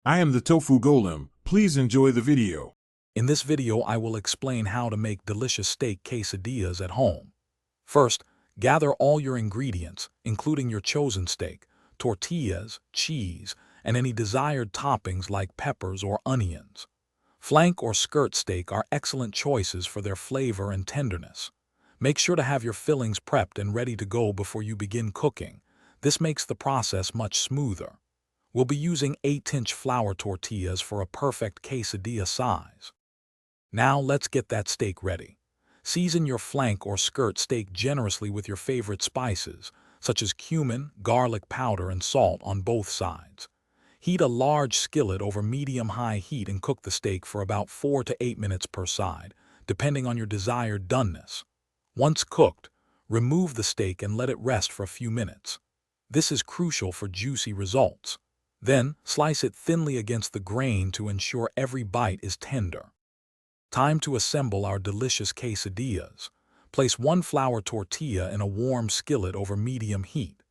I am the Tofu Golem. Please enjoy the video. In this video, I will explain how to make delicious steak quesadillas at home. First, gather all your ingredients, including your chosen steak, tortillas, cheese, and any desired toppings like peppers or onions. Flank or skirt steak are excellent choices for their flavor and tenderness. Make sure to have your fillings prepped and ready to go before you begin cooking. This makes the process much smoother. We'll be using 8-inch flour tortillas for a perfect quesadilla size. Now let's get that steak ready. Season your flank or skirt steak generously with your favorite spices, such as cumin, garlic powder, and salt on both sides. Heat a large skillet over medium-high heat and cook the steak for about 4 to 8 minutes per side, depending on your desired doneness. Once cooked, remove the steak and let it rest for a few minutes. This is crucial for juicy results. Then, slice it thinly against the grain to ensure every bite is tender. Time to assemble our delicious quesadillas. Place one flour tortilla in a warm skillet over medium heat.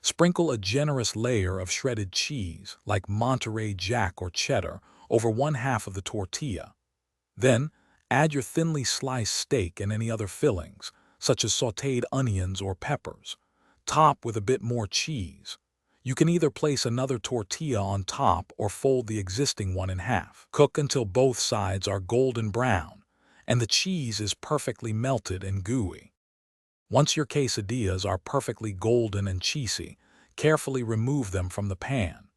Sprinkle a generous layer of shredded cheese, like Monterey Jack or cheddar, over 1/2 of the tortilla. Then, add your thinly sliced steak and any other fillings, such as sautéed onions or peppers. Top with a bit more cheese. You can either place another tortilla on top or fold the existing one in half. Cook until both sides are golden brown, and the cheese is perfectly melted and gooey. Once your quesadillas are perfectly golden and cheesy, carefully remove them from the pan.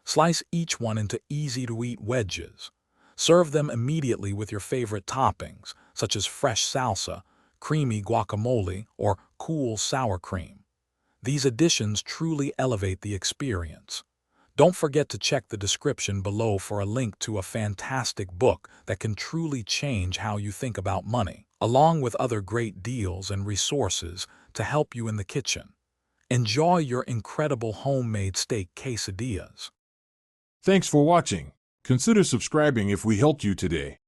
Slice each one into easy-to-eat wedges. Serve them immediately with your favorite toppings, such as fresh salsa, creamy guacamole, or cool sour cream. These additions truly elevate the experience. Don't forget to check the description below for a link to a fantastic book that can truly change how you think about money, along with other great deals and resources to help you in the kitchen. Enjoy your incredible homemade steak quesadillas. Thanks for watching. Consider subscribing if we helped you today.